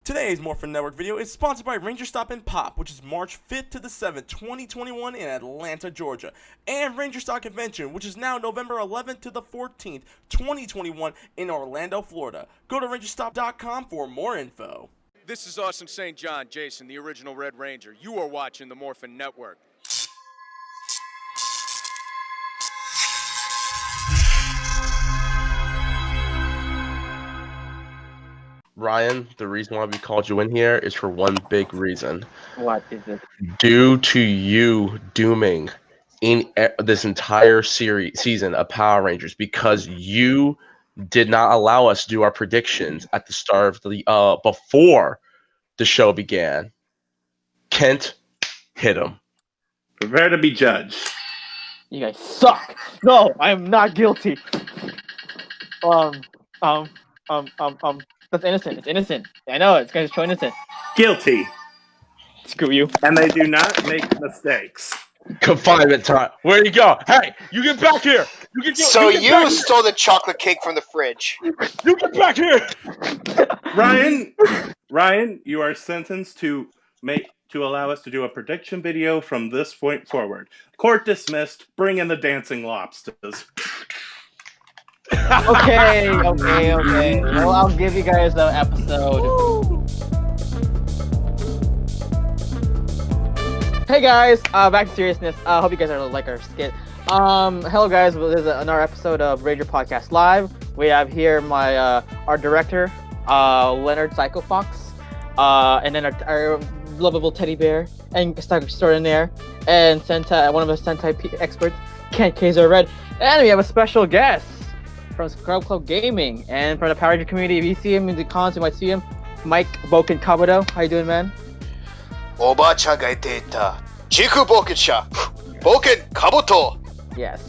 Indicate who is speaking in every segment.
Speaker 1: Today's Morphin Network video is sponsored by Ranger Stop and Pop, which is March 5th to the 7th, 2021 in Atlanta, Georgia, and Ranger Stock Convention, which is now November 11th to the 14th, 2021 in Orlando, Florida. Go to rangerstop.com for more info.
Speaker 2: This is Austin St. John, Jason, the original Red Ranger. You are watching the Morphin Network.
Speaker 3: Ryan, the reason why we called you in here is for one big reason.
Speaker 4: What is it?
Speaker 3: Due to you dooming in this entire season of Power Rangers, because you did not allow us to do our predictions at the start of the before the show began. Kent, hit him.
Speaker 5: Prepare to be judged.
Speaker 4: You guys suck. No, I am not guilty. That's innocent. It's innocent. I know it's gonna show innocent.
Speaker 5: Guilty.
Speaker 4: Screw you.
Speaker 5: And they do not make mistakes.
Speaker 3: Confinement time. Where you go? Hey, you get back here. You
Speaker 6: Stole the chocolate cake from the fridge.
Speaker 3: You get back here.
Speaker 5: Ryan, you are sentenced to allow us to do a prediction video from this point forward. Court dismissed. Bring in the dancing lobsters.
Speaker 4: Okay. Well, I'll give you guys the episode. Woo. Hey guys, back to seriousness. Hope you guys are like our skit. Hello guys, this is another episode of Ranger Podcast Live. We have here our director, Leonard Psycho Fox, and then our lovable teddy bear and extraordinaire, and Sentai, one of the Sentai experts, Quasar Red, and we have a special guest from ScrubClub Gaming, and from the Power Ranger community. If you see him in the cons, you might see him, Mike Bouken Kabuto. How you doing, man?
Speaker 6: Oba-chan ga ite ita. Chiku Bouken-sha. Bouken Kabuto.
Speaker 4: Yes.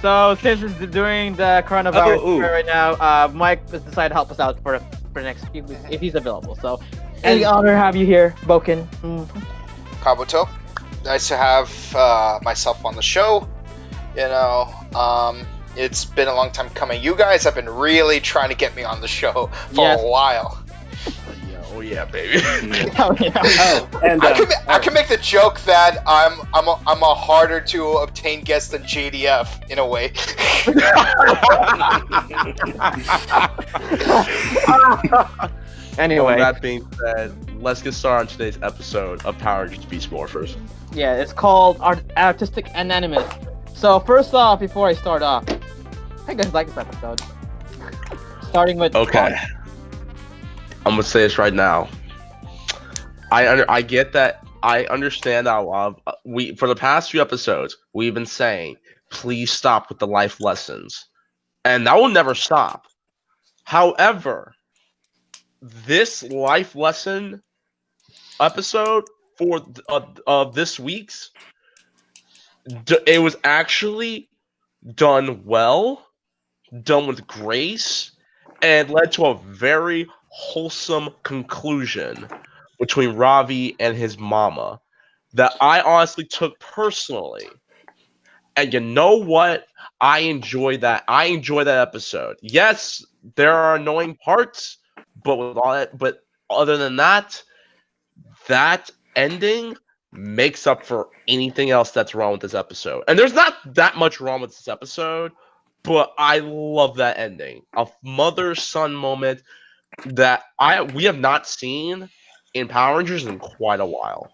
Speaker 4: So since it's during the coronavirus right now, Mike has decided to help us out for the next few weeks if he's available. So, any honor to have you here, Bouken.
Speaker 6: Kabuto. Nice to have myself on the show. You know, it's been a long time coming. You guys have been really trying to get me on the show for a while.
Speaker 3: Oh yeah, baby.
Speaker 5: And
Speaker 6: I can make the joke that I'm a harder to obtain guest than JDF in a way.
Speaker 4: Anyway,
Speaker 3: that being said, let's get started on today's episode of Power Rangers Beast Morphers.
Speaker 4: Yeah, it's called Artistic Anonymous. So first off, before I start off, how you guys like this episode? Starting with
Speaker 3: I'm gonna say this right now. I get that. I understand that a lot of for the past few episodes we've been saying, please stop with the life lessons, and that will never stop. However, this life lesson episode for this week's, it was actually done well, done with grace, and led to a very wholesome conclusion between Ravi and his mama that I honestly took personally. And you know what? I enjoy that. I enjoy that episode. Yes, there are annoying parts, but with all that, but other than that, that ending makes up for anything else that's wrong with this episode. And there's not that much wrong with this episode, but I love that ending. A mother-son moment that we have not seen in Power Rangers in quite a while.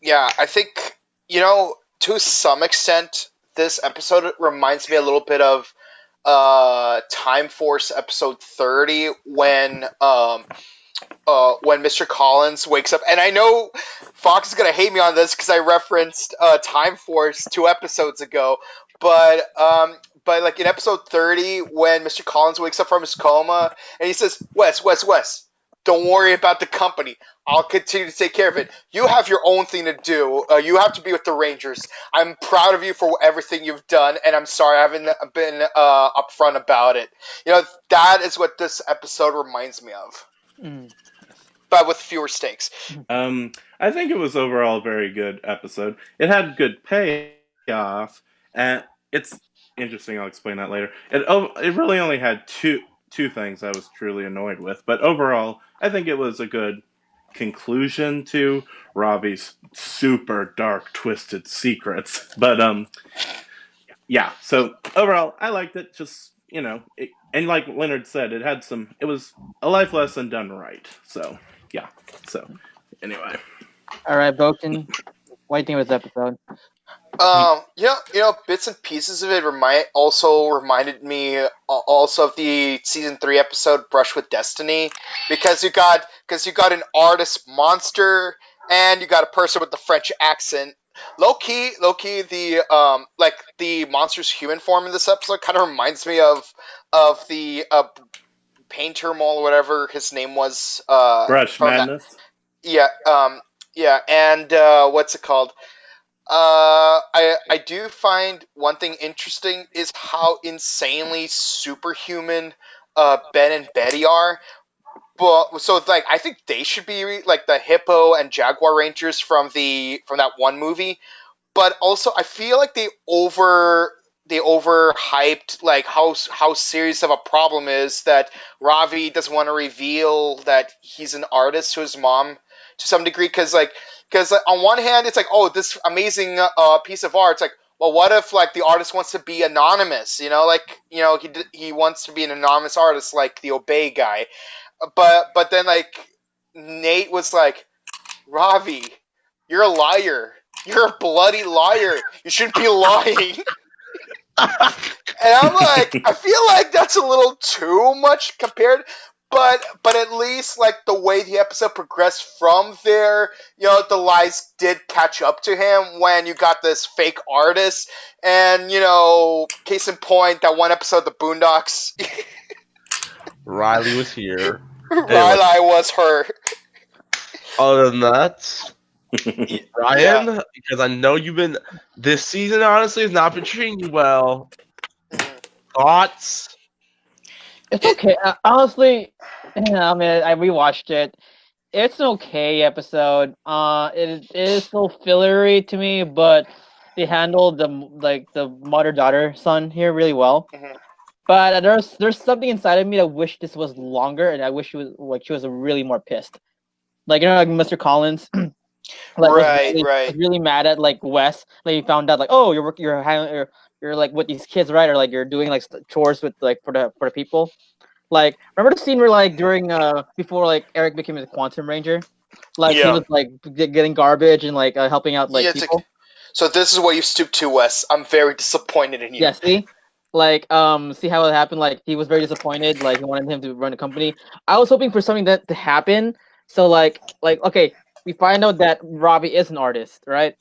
Speaker 6: Yeah, I think, to some extent, this episode reminds me a little bit of Time Force episode 30 when Mr. Collins wakes up. And I know Fox is going to hate me on this because I referenced Time Force 2 episodes ago, but like in episode 30, when Mr. Collins wakes up from his coma and he says, Wes, don't worry about the company. I'll continue to take care of it. You have your own thing to do. You have to be with the Rangers. I'm proud of you for everything you've done, and I'm sorry I haven't been upfront about it. That is what this episode reminds me of. But with fewer stakes.
Speaker 5: I think it was overall a very good episode. It had good payoff, and it's interesting. I'll explain that later. It really only had two two things I was truly annoyed with. But overall, I think it was a good conclusion to Ravi's super dark, twisted secrets. But yeah. So overall, I liked it. Just and like Leonard said, it was a life lesson done right. So yeah. So anyway,
Speaker 4: All right, Bouken, what do you think of this episode?
Speaker 6: Bits and pieces of it reminded me also of the season 3 episode "Brush with Destiny," because you got an artist monster and you got a person with the French accent. Low key, the monster's human form in this episode kind of reminds me of the painter or whatever his name was.
Speaker 5: Brush Madness.
Speaker 6: Yeah, and what's it called? I do find one thing interesting is how insanely superhuman Ben and Betty are. But so like I think they should be like the Hippo and Jaguar Rangers from that one movie. But also I feel like they overhyped like how serious of a problem is that Ravi doesn't want to reveal that he's an artist to his mom to some degree, because on one hand it's like, oh, this amazing piece of art. It's like, well, what if like the artist wants to be anonymous? He wants to be an anonymous artist like the Obey guy. But then like Nate was like, Ravi, you're a liar. You're a bloody liar. You shouldn't be lying. And I'm like, I feel like that's a little too much compared. But at least like the way the episode progressed from there, the lies did catch up to him when you got this fake artist. And case in point, that one episode, the Boondocks.
Speaker 3: Riley was here.
Speaker 6: Riley was her.
Speaker 3: Other than that, Ryan, because I know this season honestly has not been treating you well. Thoughts?
Speaker 4: It's okay. Honestly, I rewatched it. It's an okay episode. It is still fillery to me, but they handled the mother-daughter son here really well.
Speaker 6: Mm-hmm.
Speaker 4: But there's something inside of me that wish this was longer, and I wish she was really more pissed. Like Mr. Collins,
Speaker 6: right.
Speaker 4: really mad at like Wes. Like he found out like, oh, you're like with these kids, right? Or like you're doing like chores with like for the people. Like remember the scene where like during before like Eric became a Quantum Ranger, like he was like getting garbage and like helping out like people.
Speaker 6: So this is what you stooped to, Wes. I'm very disappointed in you.
Speaker 4: Yeah, see. Like, see how it happened? Like, he was very disappointed. Like, he wanted him to run the company. I was hoping for something that to happen. So, like, okay, we find out that Ravi is an artist, right?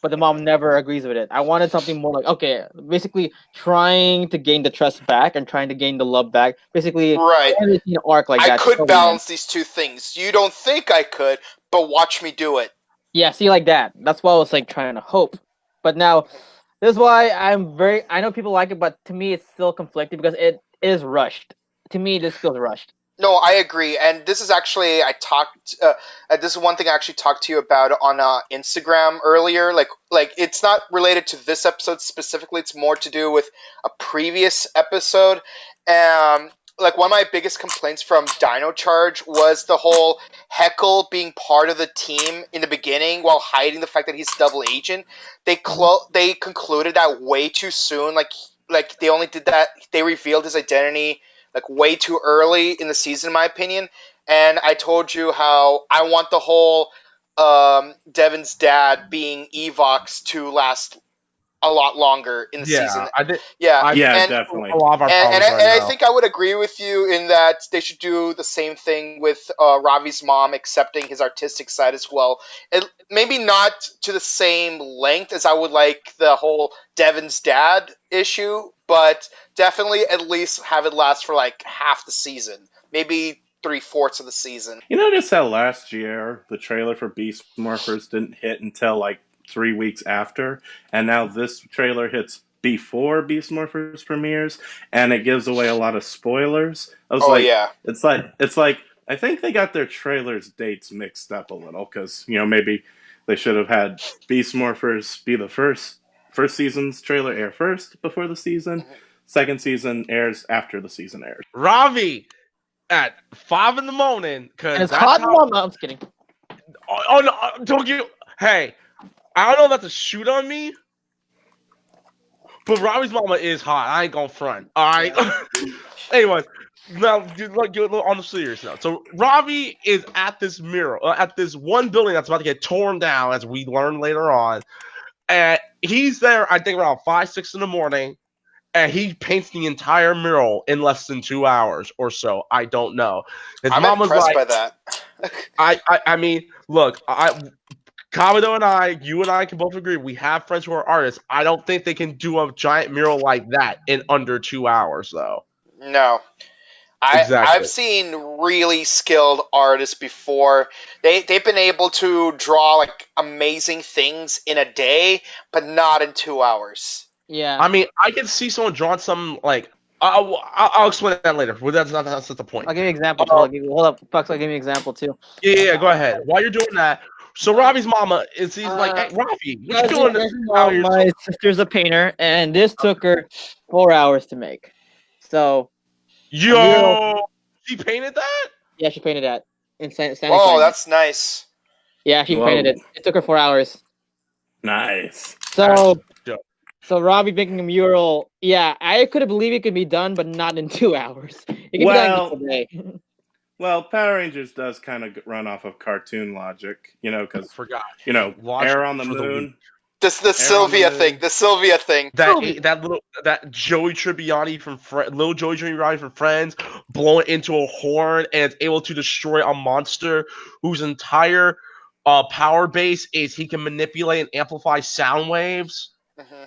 Speaker 4: But the mom never agrees with it. I wanted something more like, okay, basically trying to gain the trust back and trying to gain the love back. Basically,
Speaker 6: right.
Speaker 4: An arc like that.
Speaker 6: I could balance these two things. You don't think I could, but watch me do it.
Speaker 4: Yeah, see, like that. That's what I was like trying to hope. But now. This is why I know people like it, but to me it's still conflicted because it is rushed. To me, this feels rushed.
Speaker 6: No, I agree, and this is actually this is one thing I actually talked to you about on Instagram earlier. Like it's not related to this episode specifically. It's more to do with a previous episode. Like one of my biggest complaints from Dino Charge was the whole Heckle being part of the team in the beginning while hiding the fact that he's double agent. They concluded that way too soon. Like they only did that. They revealed his identity like way too early in the season, in my opinion. And I told you how I want the whole Devin's dad being Evox to last a lot longer in the season.
Speaker 5: Definitely.
Speaker 3: A lot of our
Speaker 6: I think I would agree with you in that they should do the same thing with Ravi's mom accepting his artistic side as well. Maybe not to the same length as I would like the whole Devin's dad issue, but definitely at least have it last for like half the season, maybe 3/4 of the season.
Speaker 5: You notice how last year the trailer for Beast Morphers didn't hit until like 3 weeks after, and now this trailer hits before Beast Morphers premieres, and it gives away a lot of spoilers. It's like I think they got their trailers dates mixed up a little, because maybe they should have had Beast Morphers be the first season's trailer air first before the season. second season airs after the season airs.
Speaker 3: Ravi at 5 in the morning because
Speaker 4: And it's
Speaker 3: that's
Speaker 4: hot
Speaker 3: how.
Speaker 4: mama. I'm just kidding.
Speaker 3: Oh no! Don't you? Hey, I don't know if that's a shoot on me, but Ravi's mama is hot. I ain't gonna front. All right. Anyways, now get a little on the serious note. So Ravi is at this mural, at this one building that's about to get torn down, as we learn later on, and he's there. I think around 5, 6 in the morning. And he paints the entire mural in less than 2 hours or so. I don't know. His
Speaker 6: I'm
Speaker 3: mom was
Speaker 6: impressed
Speaker 3: like,
Speaker 6: by that.
Speaker 3: I mean, look, Kabuto and I, you and I can both agree, we have friends who are artists. I don't think they can do a giant mural like that in under 2 hours, though.
Speaker 6: No.
Speaker 3: Exactly.
Speaker 6: I've seen really skilled artists before. They've been able to draw like amazing things in a day, but not in 2 hours.
Speaker 4: Yeah.
Speaker 3: I mean, I can see someone drawing something like. I'll explain that later. But that's not the point.
Speaker 4: I'll give you an example. Hold up, Fox. I'll give you an example too.
Speaker 3: Yeah, go ahead. While you're doing that, so Ravi's mama he's like, hey, Ravi, what you doing?
Speaker 4: My sister's a painter, and this took her 4 hours to make. So.
Speaker 3: Yo, she painted that?
Speaker 4: Yeah, she painted that.
Speaker 6: Oh, that's nice.
Speaker 4: Yeah, she painted it. It took her 4 hours.
Speaker 5: Nice.
Speaker 4: So Robbie making a mural, yeah, I could have believed it could be done, but not in 2 hours. It could be done in a day.
Speaker 5: Well, Power Rangers does kind of run off of cartoon logic, because air on the moon.
Speaker 6: The Sylvia thing. The Sylvia thing.
Speaker 3: That Joey Tribbiani little Joey Tribbiani from Friends blowing into a horn and it's able to destroy a monster whose entire power base is he can manipulate and amplify sound waves.
Speaker 6: Mm-hmm.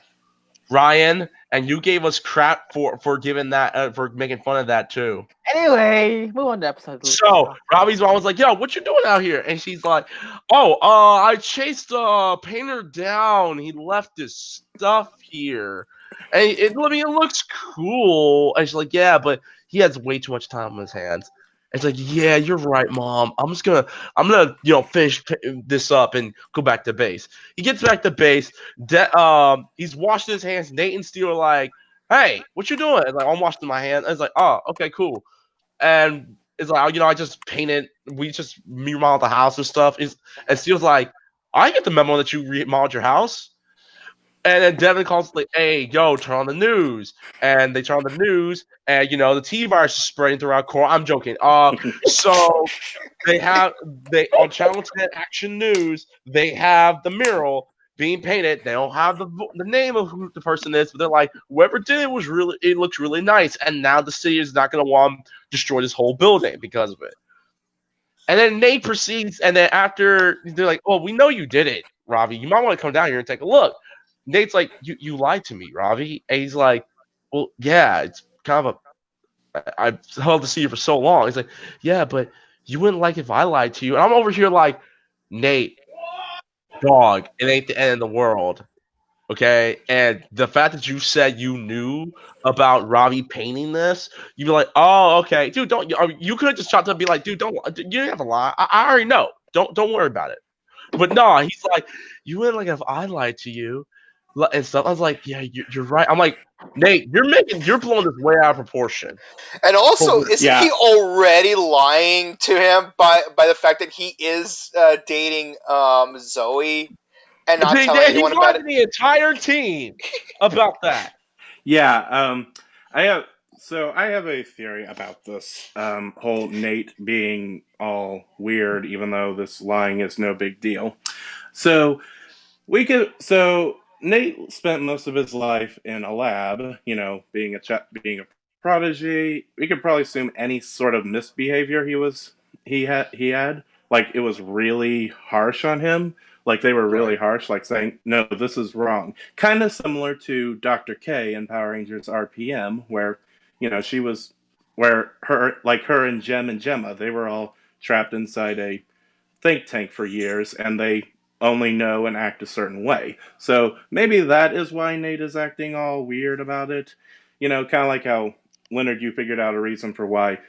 Speaker 3: Ryan, and you gave us crap for giving that for making fun of that too.
Speaker 4: Anyway, move on to episode 2.
Speaker 3: So Robbie's mom was like, "Yo, what you doing out here?" And she's like, "Oh, I chased painter down. He left his stuff here, and it looks cool." And she's like, "Yeah, but he has way too much time on his hands." It's like, yeah, you're right, Mom. I'm gonna finish this up and go back to base. He gets back to base. He's washing his hands. Nate and Steel are like, "Hey, what you doing?" It's like, "I'm washing my hands." It's like, "Oh, okay, cool." And it's like, I just painted. We just remodeled the house and stuff. And Steel's like, "I get the memo that you remodeled your house." And then Devin calls like, "Hey, yo, turn on the news." And they turn on the news, and the T virus is spreading throughout Coral. I'm joking. So they on Channel 10 Action News, they have the mural being painted. They don't have the name of who the person is, but they're like, whoever did it it looks really nice. And now the city is not going to want to destroy this whole building because of it. And then Nate proceeds, and then after they're like, "Oh, we know you did it, Ravi. You might want to come down here and take a look." Nate's like, you lied to me, Ravi. And he's like, "Well, yeah, it's kind of I've held to see you for so long." He's like, "Yeah, but you wouldn't like if I lied to you." And I'm over here like, Nate, dog, it ain't the end of the world. Okay? And the fact that you said you knew about Ravi painting this, you'd be like, "Oh, okay. Dude, you could have just chopped up and be like, dude, you didn't have to lie. I already know. Don't worry about it." But no, he's like, "You wouldn't like if I lied to you." And stuff. I was like, "Yeah, you're right." I'm like, Nate, you're blowing this way out of proportion.
Speaker 6: And also, isn't he already lying to him by the fact that he is dating Zoey and not telling anyone about it?
Speaker 3: The entire team about that.
Speaker 5: Yeah, I have a theory about this whole Nate being all weird, even though this lying is no big deal. So Nate spent most of his life in a lab, being a prodigy. We could probably assume any sort of misbehavior he had. Like, it was really harsh on him. Like, they were really harsh, like saying, "No, this is wrong." Kind of similar to Dr. K in Power Rangers RPM, where, her and Jem and Gemma, they were all trapped inside a think tank for years, and they only know and act a certain way. So maybe that is why Nate is acting all weird about it. Kind of like how, Leonard, you figured out a reason for why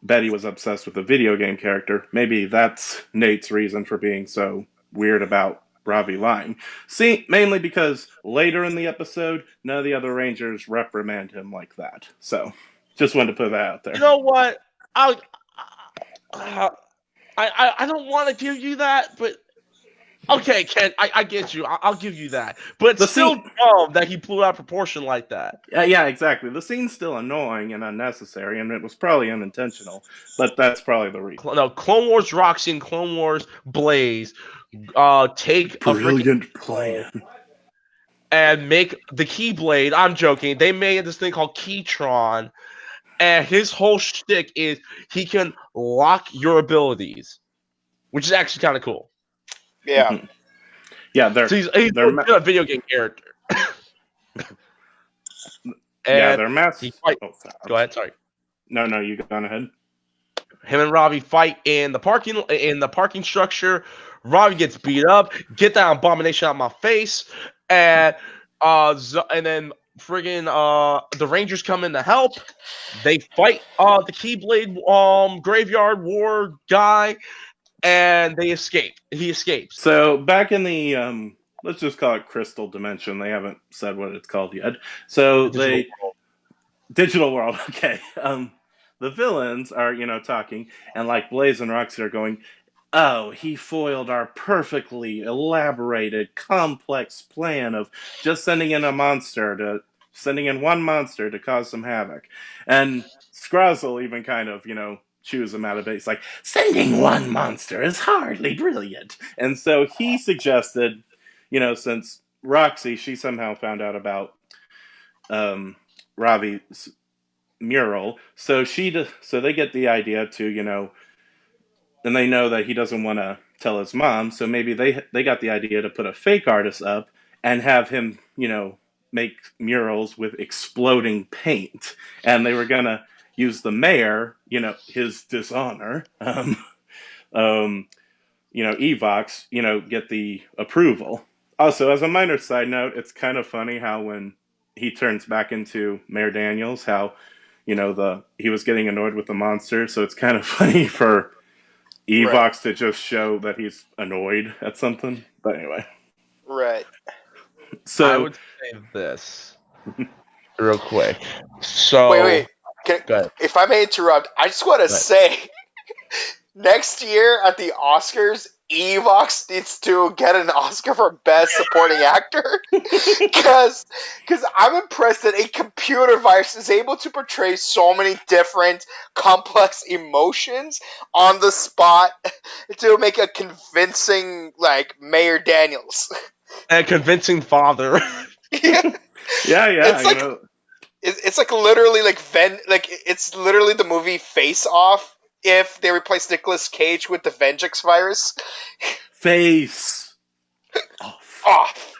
Speaker 5: Betty was obsessed with a video game character. Maybe that's Nate's reason for being so weird about Ravi lying. See, mainly because later in the episode, none of the other Rangers reprimand him like that. So, just wanted to put that out there.
Speaker 3: You know what? I don't want to give you that, but okay, Ken, I get you. I'll give you that. But it's still dumb that he blew out of proportion like that.
Speaker 5: Yeah, exactly. The scene's still annoying and unnecessary, and it was probably unintentional. But that's probably the reason.
Speaker 3: No, Clone Wars Roxy and Clone Wars Blaze take
Speaker 5: Brilliant
Speaker 3: a
Speaker 5: plan.
Speaker 3: And make the Keyblade. I'm joking. They made this thing called Keytron, and his whole shtick is he can lock your abilities, which is actually kind of cool.
Speaker 6: Yeah.
Speaker 5: Mm-hmm. Yeah,
Speaker 3: So he's a video game character.
Speaker 5: They're massive.
Speaker 3: Go ahead, sorry.
Speaker 5: No, you go on ahead.
Speaker 3: Him and Ravi fight in the parking structure. Ravi gets beat up. Get that abomination out of my face, and then friggin' the Rangers come in to help. They fight the Keyblade graveyard war guy, and they escape. He escapes.
Speaker 5: So back in the let's just call it Crystal Dimension. They haven't said what it's called yet. So Digital World. Okay. The villains are talking, and like Blaze and Roxy are going, "Oh, he foiled our perfectly elaborated, complex plan of just sending in one monster to cause some havoc." And Scruzzel even kind of chews him out of it. He's like, "Sending one monster is hardly brilliant." And so he suggested, since Roxy, she somehow found out about Ravi's mural, so they get the idea to, and they know that he doesn't want to tell his mom, so maybe they got the idea to put a fake artist up and have him, make murals with exploding paint, and they were gonna use the mayor, his dishonor, Evox, get the approval. Also, as a minor side note, it's kind of funny how when he turns back into Mayor Daniels, how, he was getting annoyed with the monster, so it's kind of funny for Evox to just show that he's annoyed at something. But anyway.
Speaker 6: Right.
Speaker 3: So I would say this real quick. So
Speaker 6: wait. If I may interrupt, I just want to say, next year at the Oscars, Evox needs to get an Oscar for Best Supporting Actor, because I'm impressed that a computer virus is able to portray so many different complex emotions on the spot to make a convincing Mayor Daniels.
Speaker 3: A convincing father.
Speaker 6: Yeah. It's like literally it's literally the movie Face Off if they replace Nicolas Cage with the Vengeance virus.
Speaker 5: Face
Speaker 6: off.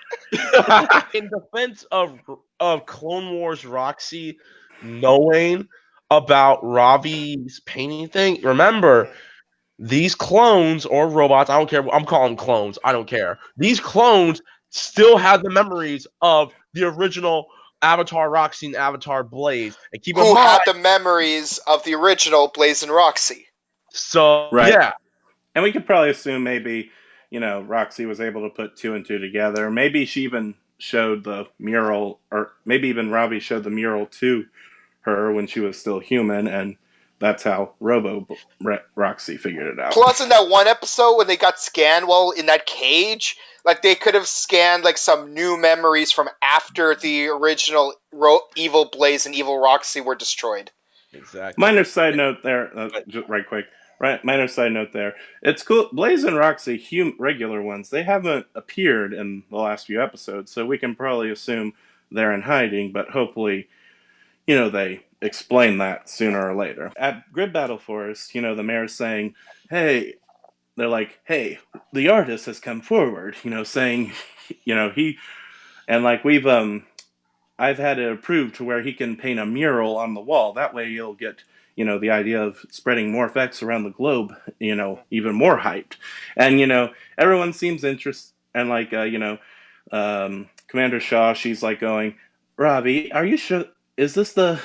Speaker 3: In defense of Clone Wars Roxy knowing about Ravi's painting thing, remember, these clones or robots, I don't care, I'm calling clones, I don't care. These clones still have the memories of the original Avatar Roxy and Avatar Blaze. And keep in mind,
Speaker 6: had the memories of the original Blaze and Roxy.
Speaker 3: So, yeah.
Speaker 5: And we could probably assume maybe, Roxy was able to put 2 and 2 together. Maybe she even showed the mural, or maybe even Ravi showed the mural to her when she was still human, and that's how Roxy figured it out.
Speaker 6: Plus, in that one episode when they got scanned while in that cage, they could have scanned some new memories from after the original Evil Blaze and Evil Roxy were destroyed.
Speaker 3: Exactly.
Speaker 5: Minor side note there, just right quick. Right, minor side note there. It's cool. Blaze and Roxy, regular ones, they haven't appeared in the last few episodes, so we can probably assume they're in hiding, but hopefully, they explain that sooner or later. At Grid Battle Forest, the mayor's saying, hey, they're like, hey, the artist has come forward, saying, he, and we've, I've had it approved to where he can paint a mural on the wall. That way you'll get, the idea of spreading Morphex around the globe, even more hyped. And, everyone seems interested, and Commander Shaw, she's going, Ravi, are you sure, is this the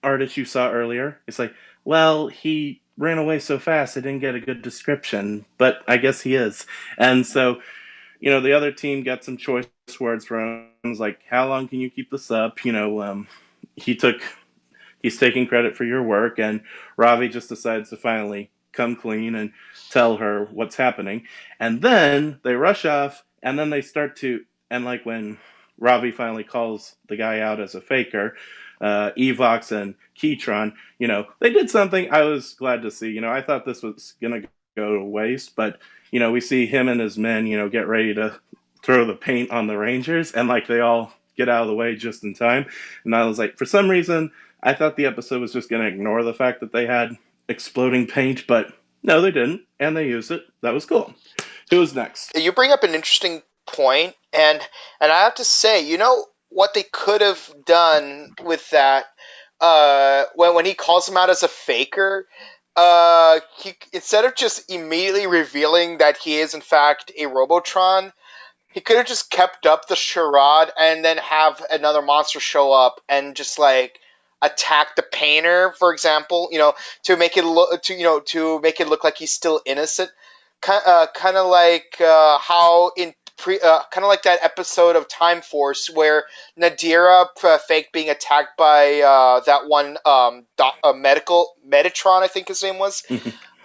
Speaker 5: artist you saw earlier? It's like, well, he ran away so fast I didn't get a good description, but I guess he is. And so, the other team got some choice words from him. Like, how long can you keep this up? He's taking credit for your work, and Ravi just decides to finally come clean and tell her what's happening. And then they rush off, and then they start to, and like when Ravi finally calls the guy out as a faker, Evox and Keytron, they did something I was glad to see. I thought this was going to go to waste, but, we see him and his men, get ready to throw the paint on the Rangers, and like they all get out of the way just in time. And I was like, for some reason, I thought the episode was just going to ignore the fact that they had exploding paint, but no, they didn't, and they used it. That was cool. Who was next?
Speaker 6: You bring up an interesting point, and I have to say, what they could have done with that when he calls him out as a faker, instead of just immediately revealing that he is in fact a Robotron, he could have just kept up the charade and then have another monster show up and just like attack the painter, for example, to make it look like he's still innocent, kind of like how in kind of like that episode of Time Force where Nadira faked being attacked by that one Metatron, I think his name was, so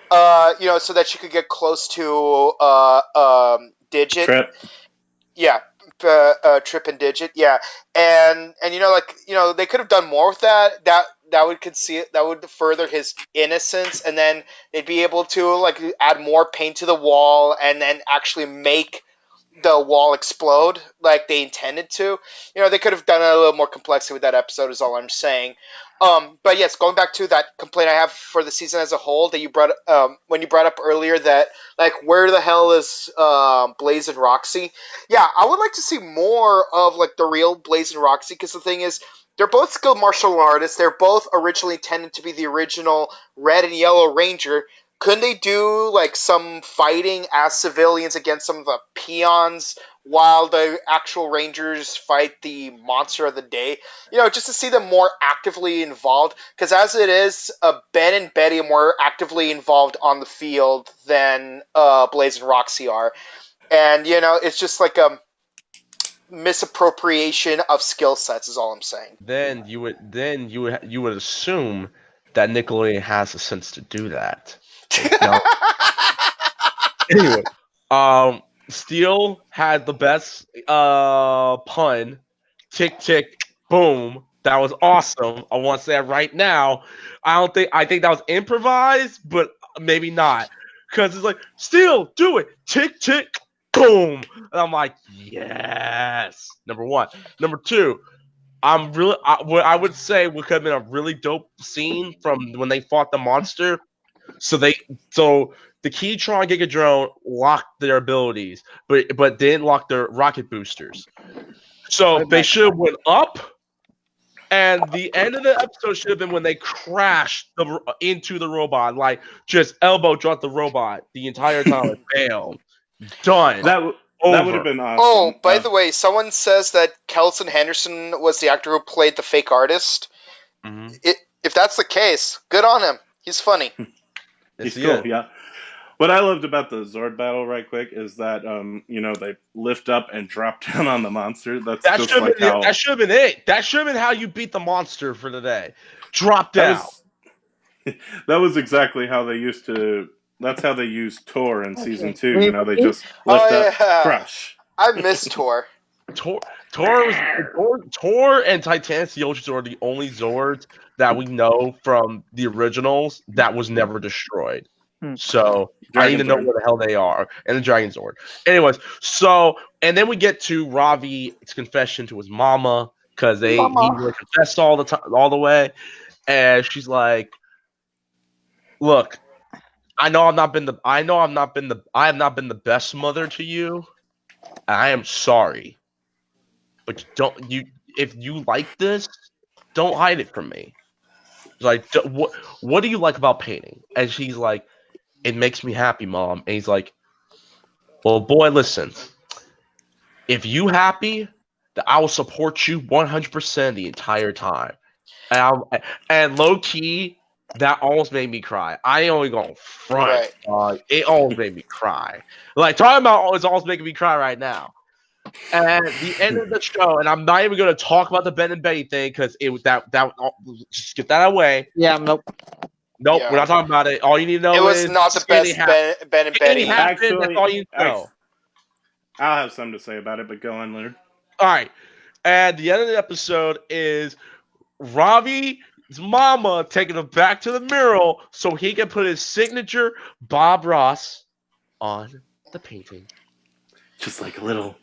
Speaker 6: that she could get close to Digit.
Speaker 5: Trip.
Speaker 6: Yeah. Trip and Digit, yeah, and they could have done more with that. That would further his innocence, and then they'd be able to like add more paint to the wall, and then actually make the wall explode like they intended to. They could have done it a little more complexity with that episode, is all I'm saying. But yes, going back to that complaint I have for the season as a whole that you brought when you brought up earlier that like where the hell is Blaze and Roxy? Yeah, I would like to see more of like the real Blaze and Roxy, because the thing is they're both skilled martial artists. They're both originally intended to be the original Red and Yellow Ranger. Couldn't they do like some fighting as civilians against some of the peons while the actual Rangers fight the monster of the day? Just to see them more actively involved. Because as it is, Ben and Betty are more actively involved on the field than Blaze and Roxy are. And, it's just like a misappropriation of skill sets is all I'm saying.
Speaker 3: Then you would assume that Nickelodeon has the sense to do that. Anyway, Steel had the best pun. Tick tick boom. That was awesome. I want to say that right now. I think that was improvised, but maybe not, because it's like Steel, do it. Tick tick boom. And I'm like, yes. Number one. Number two. What I would say would have been a really dope scene from when they fought the monster. So the Keytron Gigadrone locked their abilities, but didn't lock their rocket boosters. So they should have went up, and the end of the episode should have been when they crashed into the robot, like just elbow dropped the robot the entire time. Bam, done.
Speaker 5: That would have been awesome.
Speaker 6: Oh, by the way, someone says that Kelson Henderson was the actor who played the fake artist.
Speaker 3: Mm-hmm.
Speaker 6: If that's the case, good on him. He's funny.
Speaker 5: He's cool, yeah. What I loved about the Zord battle, right quick, is that they lift up and drop down on the monster. That should have
Speaker 3: been it. That should have been how you beat the monster for the day. Drop down.
Speaker 5: That was exactly how they used to. That's how they used Tor in season 2. They just lift up, crush.
Speaker 6: I miss Tor.
Speaker 3: Tor and Titanus the Ultra Zord are the only Zords that we know from the originals that was never destroyed. So I need to know where the hell they are. And the Dragon Zord. Anyways, and then we get to Ravi's confession to his mama, because he really confessed all the way. And she's like, look, I have not been the best mother to you. I am sorry. But if you like this, don't hide it from me. Like, what do you like about painting? And she's like, it makes me happy, Mom. And he's like, well, boy, listen. If you happy, then I will support you 100% the entire time. And low key, that almost made me cry. I ain't only going front.
Speaker 6: Right.
Speaker 3: It almost made me cry. Like talking about it's almost making me cry right now. And the end of the show, and I'm not even going to talk about the Ben and Betty thing because it was that just get that away.
Speaker 4: Yeah, nope.
Speaker 3: Nope,
Speaker 6: Yeah.
Speaker 3: we're not talking about it. All you need to know
Speaker 6: It was
Speaker 3: is
Speaker 6: not the best Ben and Betty.
Speaker 3: That's all you know.
Speaker 5: I'll have something to say about it, but go on, Leonard.
Speaker 3: All right, and the end of the episode is Ravi's mama taking him back to the mural so he can put his signature Bob Ross on the painting.
Speaker 5: Just like a little,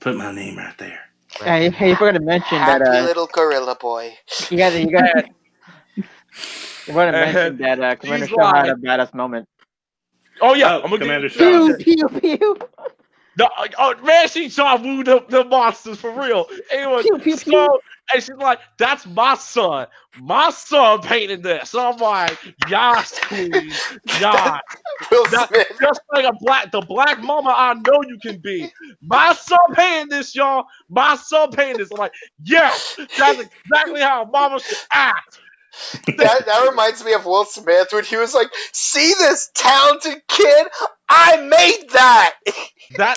Speaker 5: put my name right there.
Speaker 4: Hey, you forgot to mention
Speaker 6: Happy
Speaker 4: that.
Speaker 6: little gorilla boy.
Speaker 4: You got to mention that Commander
Speaker 3: He's
Speaker 4: Shaw had a
Speaker 3: like-
Speaker 4: badass moment.
Speaker 3: Oh yeah,
Speaker 5: Oh,
Speaker 3: I'm gonna
Speaker 5: Commander
Speaker 3: give
Speaker 5: Shaw.
Speaker 4: Pew pew pew.
Speaker 3: No, oh man, she saw woo the monsters for real. Anyway,
Speaker 4: Pew, pew,
Speaker 3: so
Speaker 4: pew.
Speaker 3: and she's like, "That's my son. My son painted this." So I'm like, "Yas, queen, yas."
Speaker 6: Will
Speaker 3: That-
Speaker 6: Smith.
Speaker 3: just like the black mama I know you can be. My son painted this, y'all. My son painted this. I'm like, yes, that's exactly how mama should act.
Speaker 6: That reminds me of Will Smith when he was like, "See this talented kid? I made that."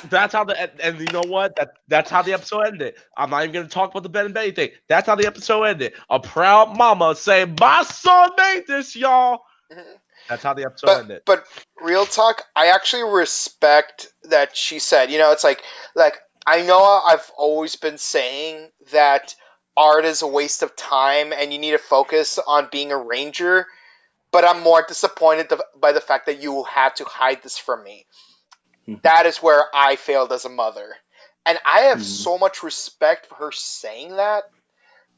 Speaker 3: That's how and you know what? That's how the episode ended. I'm not even gonna talk about the Ben and Betty thing. That's how the episode ended. A proud mama saying, "My son made this, y'all." That's how the episode ended.
Speaker 6: But real talk, I actually respect that she said. It's like I know I've always been saying that art is a waste of time and you need to focus on being a ranger, but I'm more disappointed by the fact that you had to hide this from me. That is where I failed as a mother. And I have so much respect for her saying that,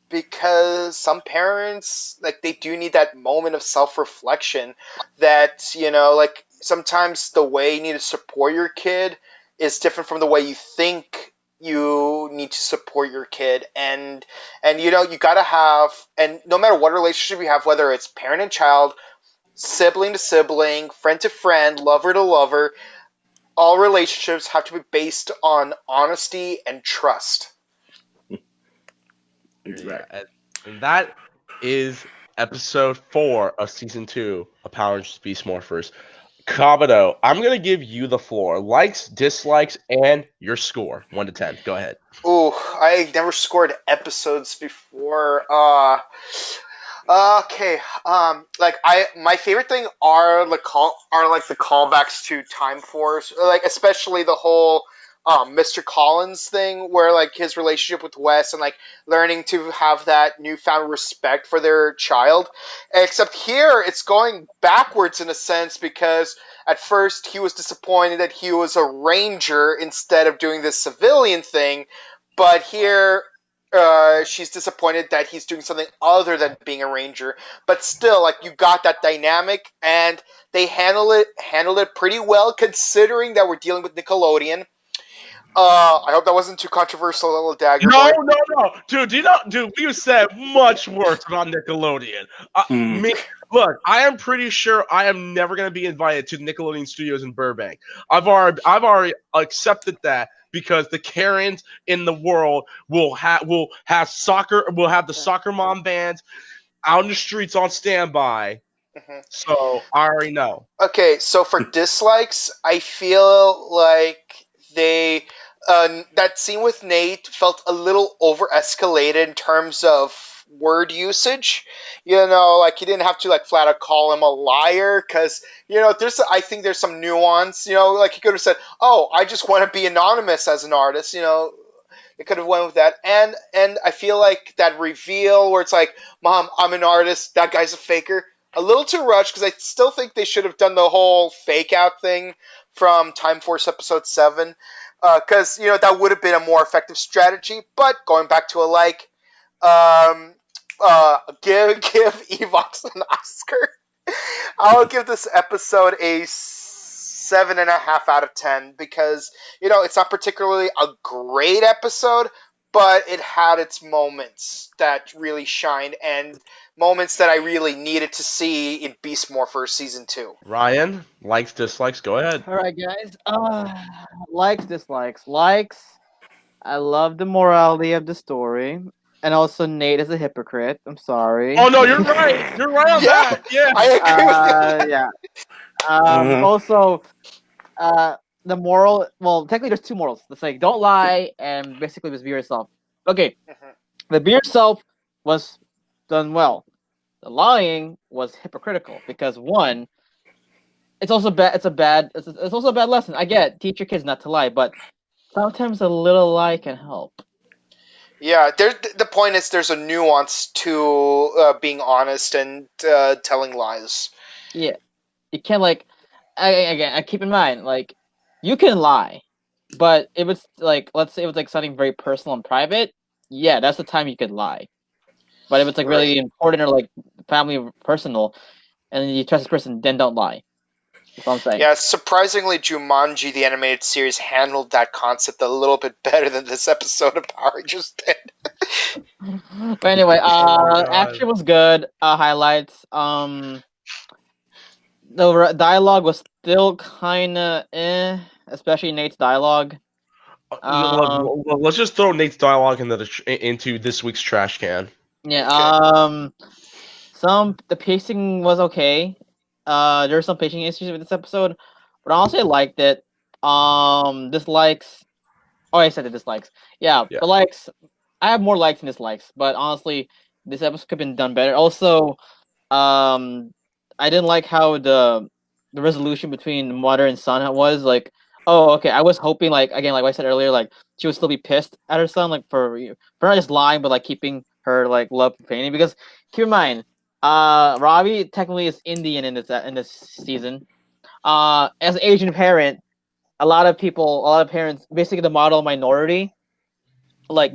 Speaker 6: because some parents, like, they do need that moment of self-reflection that, like, sometimes the way you need to support your kid is different from the way you think you need to support your kid. And you gotta have, and no matter what relationship you have, whether it's parent and child, sibling to sibling, friend to friend, lover to lover, all relationships have to be based on honesty and trust.
Speaker 5: Exactly.
Speaker 3: And that is episode 4 of season 2 of Power Rangers Beast Morphers. Kabuto, I'm gonna give you the floor. Likes, dislikes, and your score. 1 to 10. Go ahead.
Speaker 6: Ooh, I never scored episodes before. Okay. My favorite thing are the callbacks to Time Force, like especially the whole Mr. Collins thing, where like his relationship with Wes and like learning to have that newfound respect for their child. Except here, it's going backwards in a sense, because at first he was disappointed that he was a ranger instead of doing this civilian thing, but here she's disappointed that he's doing something other than being a ranger. But still, like, you got that dynamic, and they handled it pretty well, considering that we're dealing with Nickelodeon. I hope that wasn't too controversial, little Daggerboy.
Speaker 3: No. Dude, we've said much worse about Nickelodeon. Look, I am pretty sure I am never going to be invited to Nickelodeon Studios in Burbank. I've already accepted that, because the Karens in the world will have the soccer mom bands out in the streets on standby.
Speaker 6: Mhm.
Speaker 3: So I already know.
Speaker 6: Okay, so for dislikes, I feel like they that scene with Nate felt a little over escalated in terms of word usage. Like, you didn't have to like flat out call him a liar, because I think there's some nuance. Like, he could have said, "Oh, I just want to be anonymous as an artist." They could have went with that. And I feel like that reveal where it's like, "Mom, I'm an artist. That guy's a faker." A little too rushed, because I still think they should have done the whole fake out thing from Time Force episode 7. Because, that would have been a more effective strategy. But going back to give Evox an Oscar. I'll give this episode a 7.5 out of 10, because, it's not particularly a great episode, but it had its moments that really shined, and moments that I really needed to see in Beast Morphers Season 2.
Speaker 3: Ryan, likes, dislikes, go ahead.
Speaker 4: All right, guys. Likes, dislikes, likes. I love the morality of the story. And also, Nate is a hypocrite. I'm sorry.
Speaker 3: Oh no, you're right. You're right on
Speaker 6: Yeah.
Speaker 3: that. Yeah.
Speaker 6: I agree with you.
Speaker 4: Yeah.
Speaker 5: Uh-huh.
Speaker 4: Also, the moral. Well, technically, there's two morals. It's like don't lie and basically just be yourself. Okay,
Speaker 6: Mhm.
Speaker 4: the be yourself was done well. The lying was hypocritical because one, it's also bad. It's also a bad lesson. I get it, teach your kids not to lie, but sometimes a little lie can help.
Speaker 6: Yeah, the point is there's a nuance to being honest and telling lies.
Speaker 4: Yeah, you can't like. I keep in mind like you can lie, but if it's like let's say it was like something very personal and private, yeah, that's the time you could lie. But if it's like really important or like family or personal, and you trust this person, then don't lie. That's what I'm saying.
Speaker 6: Yeah, surprisingly, Jumanji, the animated series, handled that concept a little bit better than this episode of Power Rangers did.
Speaker 4: But anyway,
Speaker 3: God.
Speaker 4: action was good. Highlights. The dialogue was still kind of especially Nate's dialogue.
Speaker 3: Let's just throw Nate's dialogue into this week's trash can.
Speaker 4: Yeah. The pacing was okay. There were some pacing issues with this episode, but honestly, I liked it. Dislikes. Oh, I said the dislikes. Yeah,
Speaker 3: Yeah.
Speaker 4: the likes. I have more likes than dislikes, but honestly, this episode could have been done better. Also, I didn't like how the resolution between mother and son was. Like, oh, okay. I was hoping, like again, like I said earlier, like she would still be pissed at her son, like for not just lying, but like keeping her like love for painting. Because keep in mind, Ravi technically is Indian in this season. As an Asian parent, a lot of parents, basically the model minority, like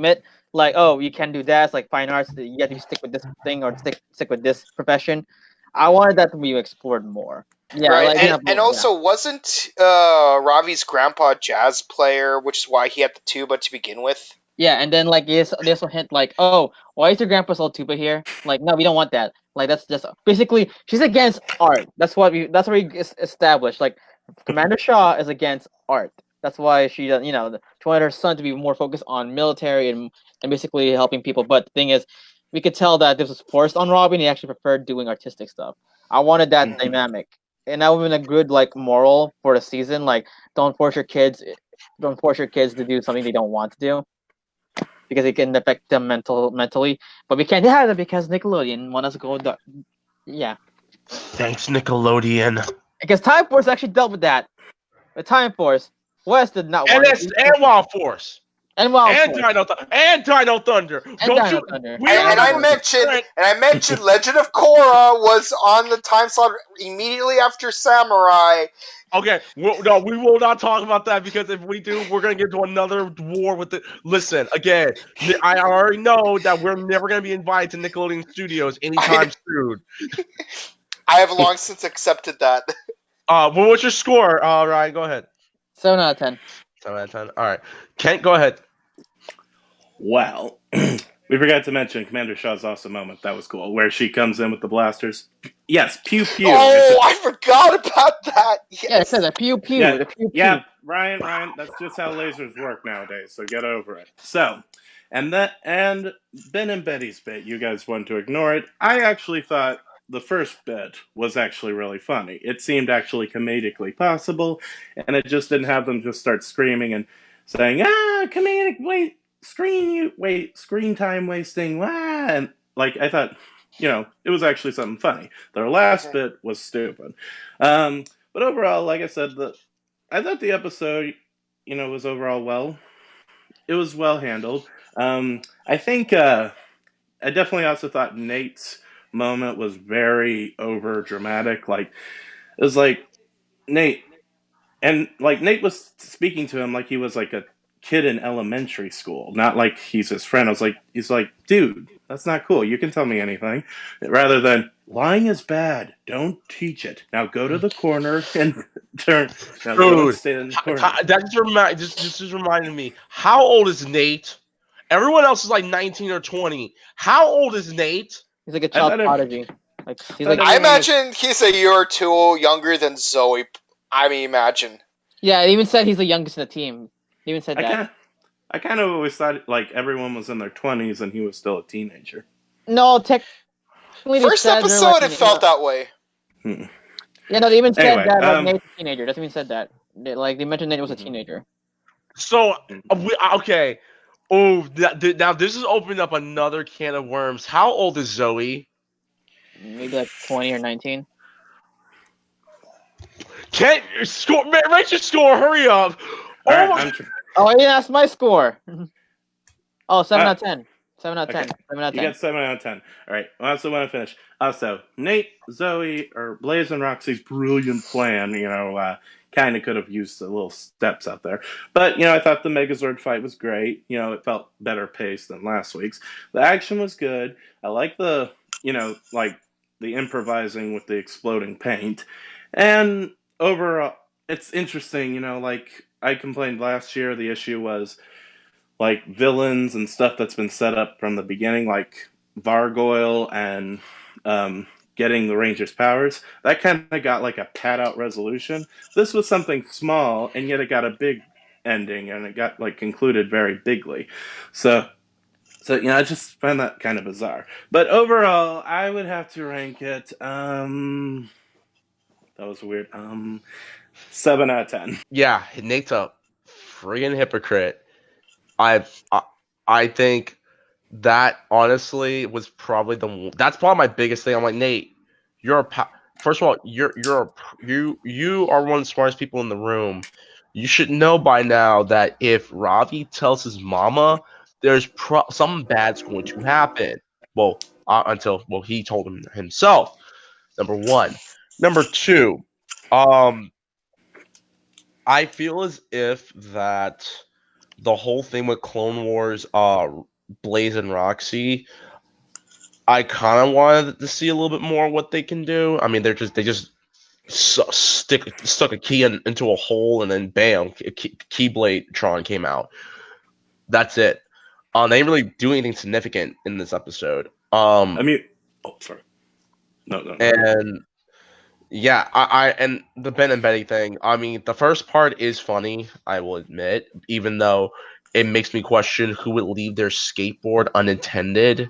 Speaker 4: oh, you can't do that. It's like fine arts, you have to stick with this thing or stick with this profession. I wanted that to be explored more. Yeah,
Speaker 6: Right,
Speaker 4: like,
Speaker 6: and also wasn't Ravi's grandpa a jazz player, which is why he had the tuba to begin with?
Speaker 4: yeah, and then like they also hint like, oh, why is your grandpa's old tuba here? Like, no, we don't want that. Like that's just basically she's against art. That's what we established. Like Commander Shaw is against art. That's why she doesn't, she wanted her son to be more focused on military and basically helping people. But the thing is, we could tell that this was forced on Robin. He actually preferred doing artistic stuff. I wanted that dynamic, and that would have been a good like moral for the season. Like, don't force your kids to do something they don't want to do, because it can affect them mentally. But we can't have it because Nickelodeon want us to go. Yeah,
Speaker 3: Thanks, Nickelodeon.
Speaker 4: because Time Force actually dealt with that. With Time Force, West did not want
Speaker 3: And Wild Force.
Speaker 4: and Wild
Speaker 3: And
Speaker 4: Force.
Speaker 3: Dino Thunder.
Speaker 4: And Dino Thunder.
Speaker 6: And I mentioned Legend of Korra was on the time slot immediately after Samurai.
Speaker 3: Okay, no, we will not talk about that because if we do, we're gonna get into another war with it. Listen, again, I already know that we're never gonna be invited to Nickelodeon Studios anytime soon.
Speaker 6: I have long since accepted that.
Speaker 3: Well, what's your score? Ryan, go ahead.
Speaker 4: 7 out of 10.
Speaker 3: 7 out of 10. All right, Kent, go ahead.
Speaker 5: Well, we forgot to mention Commander Shaw's awesome moment. That was cool, where she comes in with the blasters. Yes, pew pew.
Speaker 6: Oh, I forgot about that. Yes.
Speaker 4: Yeah, it says a pew pew.
Speaker 5: Yeah,
Speaker 4: The pew pew.
Speaker 5: yeah, Ryan, that's just how lasers work nowadays. So get over it. So, and Ben and Betty's bit, you guys want to ignore it. I actually thought the first bit was actually really funny. It seemed actually comedically possible, and it just didn't have them just start screaming and saying, comedic screen time wasting, and like I thought, it was actually something funny. Their last bit was stupid. But overall, like I said, I thought the episode, was overall it was well handled. I think I definitely also thought Nate's moment was very over dramatic. Like it was like Nate was speaking to him like he was like a kid in elementary school, not like he's his friend. He's like, dude, that's not cool. You can tell me anything. Rather than lying is bad. Don't teach it. Now go to the corner and turn. Now go and stay in the corner.
Speaker 3: That just reminded me. How old is Nate? Everyone else is like 19 or 20. How old is Nate?
Speaker 4: He's like a child prodigy.
Speaker 6: I imagine he's a year or two younger than Zoe. I mean, imagine.
Speaker 4: Yeah, it even said he's the youngest in the team. He even said that.
Speaker 5: I kind of always thought like everyone was in their 20s and he was still a teenager.
Speaker 4: No, technically they
Speaker 6: First
Speaker 4: said they're
Speaker 6: episode,
Speaker 4: like,
Speaker 6: it felt that way.
Speaker 4: Yeah, no, they even said
Speaker 5: Anyway,
Speaker 4: that like Nate's a teenager. That's even said that. They mentioned Nate was a teenager.
Speaker 3: So, okay. Oh, now this is opening up another can of worms. How old is Zoe?
Speaker 4: Maybe like 20 or 19.
Speaker 3: Can't score, man, Rachel score, hurry up.
Speaker 5: All right,
Speaker 3: my
Speaker 4: Oh, yeah, that's my score. Oh, 7 out of 10. 7 out of 10.
Speaker 5: Okay.
Speaker 4: 7 out of
Speaker 5: You
Speaker 4: 10.
Speaker 5: got 7 out of 10. All right. Well, that's the one I finished. So Nate, Zoe, or Blaze and Roxy's brilliant plan, kind of could have used the little steps out there. But, I thought the Megazord fight was great. It felt better paced than last week's. The action was good. I like the, like the improvising with the exploding paint. And overall, it's interesting, like I complained last year, the issue was like villains and stuff that's been set up from the beginning, like Vargoyle and getting the Rangers' powers. That kind of got like a pat-out resolution. This was something small, and yet it got a big ending, and it got like concluded very bigly. So I just find that kind of bizarre. But overall, I would have to rank it. That was weird. 7 out of 10.
Speaker 3: Yeah, Nate's a friggin' hypocrite. I think that honestly was probably that's probably my biggest thing. I'm like, Nate, first of all, you are one of the smartest people in the room. You should know by now that if Ravi tells his mama, there's something bad's going to happen. Well, until he told him himself. Number one. Number two, I feel as if that the whole thing with Clone Wars, Blaze and Roxy, I kind of wanted to see a little bit more what they can do. I mean, they just stuck a key into a hole, and then bam, Keyblade Tron came out. That's it. They didn't really do anything significant in this episode.
Speaker 5: Sorry. No.
Speaker 3: And yeah, and the Ben and Betty thing. I mean, the first part is funny, I will admit, even though it makes me question who would leave their skateboard unattended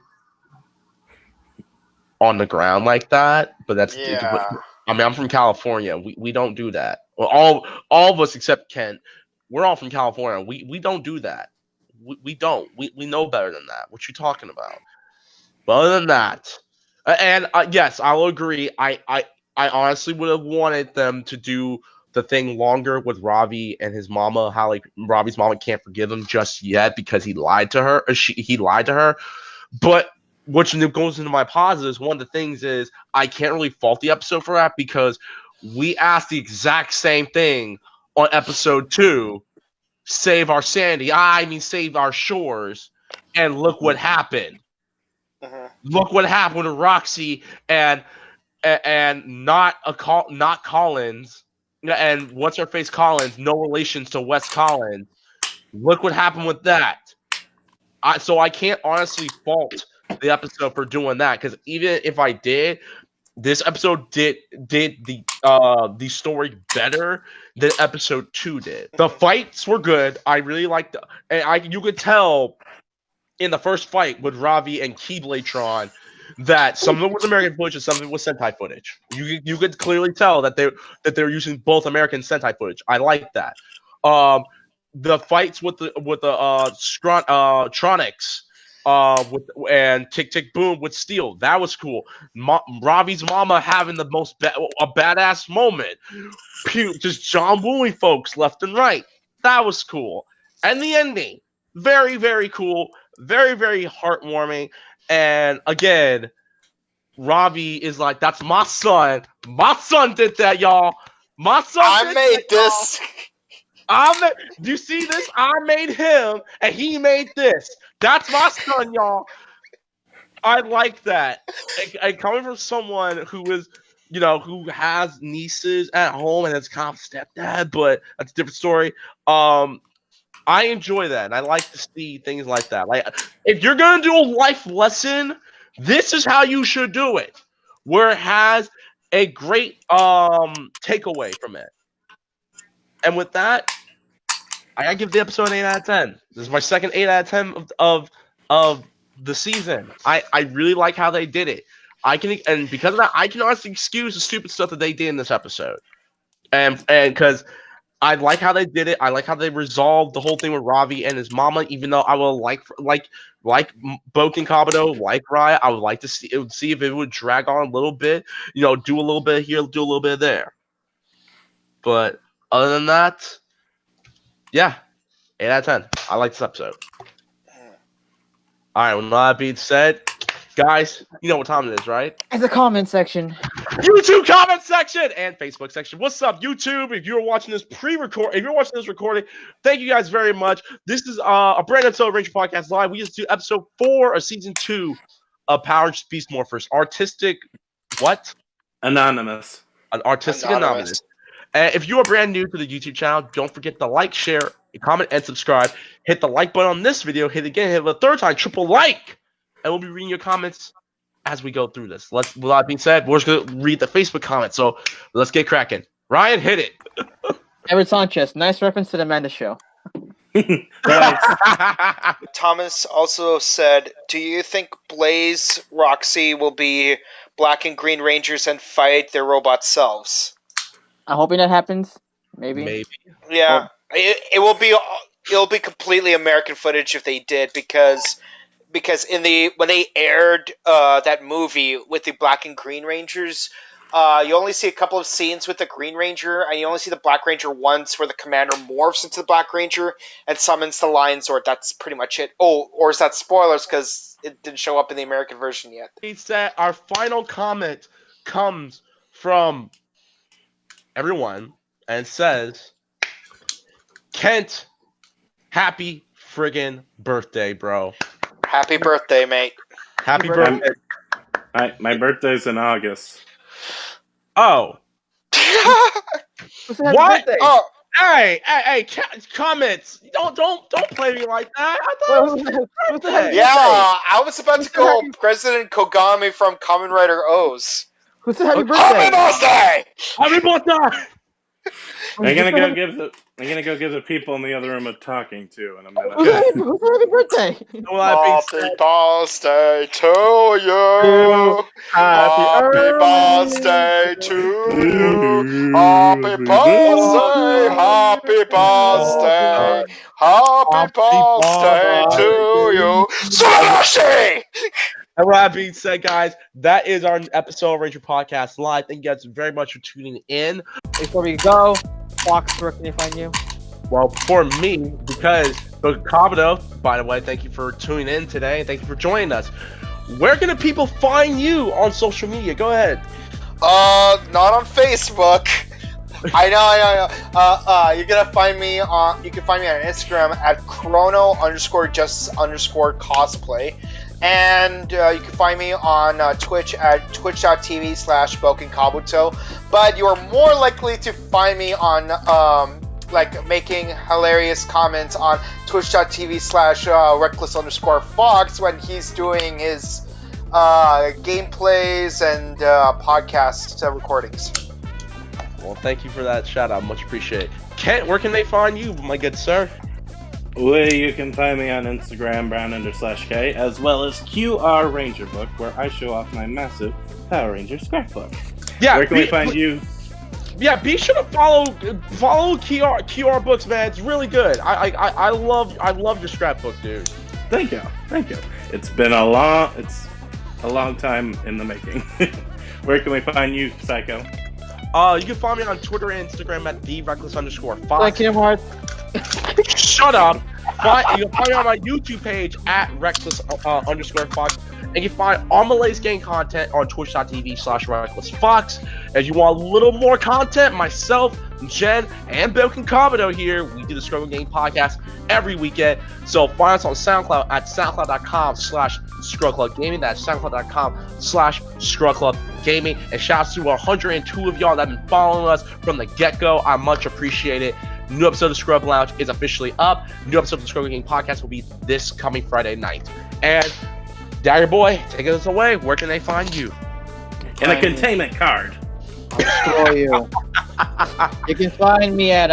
Speaker 3: on the ground like that. But that's I mean, I'm from California. We don't do that. Well, all of us except Kent, we're all from California. We don't do that. We don't. We know better than that. What you talking about? But other than that, and yes, I'll agree. I honestly would have wanted them to do the thing longer with Ravi and his mama. How like Ravi's mama can't forgive him just yet because he lied to her. He lied to her. But which goes into my positives. One of the things is I can't really fault the episode for that because we asked the exact same thing on episode 2. Save our sanity. I mean, save our shores. And look what happened. Look what happened to Roxy and not Collins, and what's her face Collins, no relations to Wes Collins. Look what happened with that. So I can't honestly fault the episode for doing that because even if I did, this episode did the story better than episode 2 did. The fights were good. I really liked you could tell in the first fight with Ravi and Keybladetron that some of it was American footage and some of it was Sentai footage. You could clearly tell that they're using both American Sentai footage. I like that. The fights with the Tronics and Tick Tick Boom with Steel, that was cool. Ravi's mama having the most a badass moment. Just John Wooing folks left and right. That was cool. And the ending, very, very cool. Very, very heartwarming. And again, Ravi is like, that's my son. My son did that, y'all. My son
Speaker 6: made this.
Speaker 3: Do you see this? I made him, and he made this. That's my son, y'all. I like that. And coming from someone who is, who has nieces at home and has kind of stepdad, but that's a different story. I enjoy that, and I like to see things like that. Like, if you're gonna do a life lesson, this is how you should do it, where it has a great takeaway from it. And with that, I gotta give the episode an 8 out of 10. This is my second 8 out of 10 of the season. I really like how they did it. And because of that, I can honestly excuse the stupid stuff that they did in this episode. And because I like how they did it. I like how they resolved the whole thing with Ravi and his mama, even though I will like Bouken Kabuto, like Riot, I would like to see if it would drag on a little bit, do a little bit here, do a little bit there. But other than that, yeah, 8 out of 10. I like this episode. All right, with that being said, guys, you know what time it is, right?
Speaker 4: It's the comment section.
Speaker 3: YouTube comment section and Facebook section. What's up, YouTube? If you're watching this recording, thank you guys very much. This is a brand new episode of Ranger Podcast Live. We just do episode 4 of season 2 of Power Rangers Beast Morphers. Artistic what?
Speaker 5: Anonymous.
Speaker 3: An artistic anonymous. If you are brand new to the YouTube channel, don't forget to like, share, comment, and subscribe. Hit the like button on this video. Hit it again. Hit it a third time. Triple like. And we'll be reading your comments as we go through this. With that being said, we're just going to read the Facebook comments. So let's get cracking. Ryan, hit it.
Speaker 4: Everett Sanchez. Nice reference to the Amanda Show.
Speaker 6: Thomas also said, do you think Blaze, Roxy will be Black and Green Rangers and fight their robot selves?
Speaker 4: I'm hoping that happens. Maybe.
Speaker 6: Yeah, it'll be completely American footage if they did, because when they aired that movie with the Black and Green Rangers, you only see a couple of scenes with the Green Ranger, and you only see the Black Ranger once, where the commander morphs into the Black Ranger and summons the Lion Zord. That's pretty much it. Oh, or is that spoilers because it didn't show up in the American version yet?
Speaker 3: He said our final comment comes from everyone and says, Kent, happy friggin' birthday, bro.
Speaker 6: Happy birthday, mate.
Speaker 3: Happy birthday.
Speaker 5: My birthday's in August.
Speaker 3: Oh.
Speaker 4: What?
Speaker 6: Oh,
Speaker 3: Hey, comments. Don't play me like that. I thought it was
Speaker 6: yeah, I was about to go President Kogami from Kamen Rider O's.
Speaker 4: Who said happy birthday?
Speaker 6: Happy birthday!
Speaker 3: Happy birthday!
Speaker 5: I'm gonna go give the people in the other room a talking to, and I'm gonna.
Speaker 4: Who said happy birthday?
Speaker 6: Happy birthday to you. Happy birthday to you. Happy birthday. Happy birthday. Happy birthday to you. Sushi!
Speaker 3: And with that being said, guys, that is our episode of Ranger Podcast Live. Thank you guys very much for tuning in.
Speaker 4: Before we go, Fox, where can they find you?
Speaker 3: Well, for me, because Bouken Kabuto, by the way, thank you for tuning in today. Thank you for joining us. Where can the people find you on social media? Go ahead.
Speaker 6: Not on Facebook. I know. You can find me on Instagram at chrono_just_cosplay. And you can find me on Twitch at twitch.tv/Bouken Kabuto. But you are more likely to find me on making hilarious comments on twitch.tv/Reckless_Fox when he's doing his gameplays and podcast recordings.
Speaker 3: Well, thank you for that shout out. Much appreciated. Kent, where can they find you, my good sir?
Speaker 5: Well, you can find me on Instagram, brown_K, as well as QR Ranger Book, where I show off my massive Power Rangers scrapbook.
Speaker 3: Yeah,
Speaker 5: where can we find you?
Speaker 3: Yeah, be sure to follow QR Books, man. It's really good. I love your scrapbook, dude.
Speaker 5: Thank you. It's been a long time in the making. Where can we find you, Psycho?
Speaker 3: You can find me on Twitter and Instagram at @TheReckless_Fox.
Speaker 4: Like Kingdom Hearts.
Speaker 3: Shut up. You can find me on my YouTube page at Reckless_Fox. And you can find all Malay's game content on twitch.tv/RecklessFox. If you want a little more content, myself, Jen, and Bouken Kabuto here, we do the Struggle Game podcast every weekend. So find us on SoundCloud at soundcloud.com/ScrubClubGaming. That's soundcloud.com/ScrubClubGaming. And shouts to 102 of y'all that have been following us from the get-go. I much appreciate it. New episode of Scrub Lounge is officially up. New episode of the Struggle Game podcast will be this coming Friday night. And Daggerboy, take us away. Where can they find you?
Speaker 5: In a containment card.
Speaker 4: I'll destroy you. You can find me at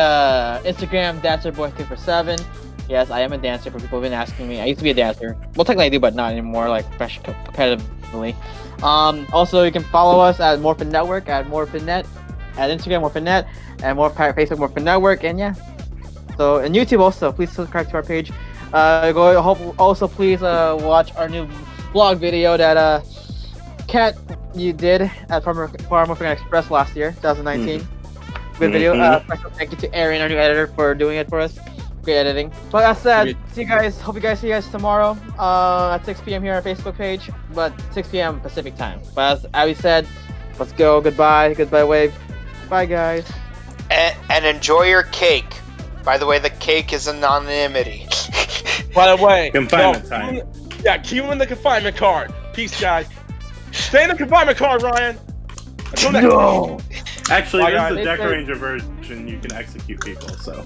Speaker 4: Instagram, dancerboy347. Yes, I am a dancer. For people who've been asking me, I used to be a dancer. Well, technically I do, but not anymore. Like competitively. Also, you can follow us at Morphin Network at MorphinNet, at Instagram MorphinNet, and Facebook Morphin Network, and yeah. So and YouTube also. Please subscribe to our page. Also, please watch our new vlog video that Kat you did at Power Morphin Express last year, 2019. Good video. Special thank you to Aaron, our new editor, for doing it for us. Great editing. But as said, see you guys. Hope you guys see you guys tomorrow at 6 p.m. here on our Facebook page, but 6 p.m. Pacific time. But as Abby said, let's go. Goodbye. Goodbye, wave. Bye, guys.
Speaker 6: And enjoy your cake. By the way, the cake is anonymity.
Speaker 3: By the way,
Speaker 5: Confinement time.
Speaker 3: Yeah, keep him in the confinement card. Peace, guys. Stay in the confinement card, Ryan. Until next
Speaker 4: No.
Speaker 5: Actually,
Speaker 3: Bye,
Speaker 5: there's
Speaker 3: guys.
Speaker 5: the Deck Ranger version. You can execute people. So.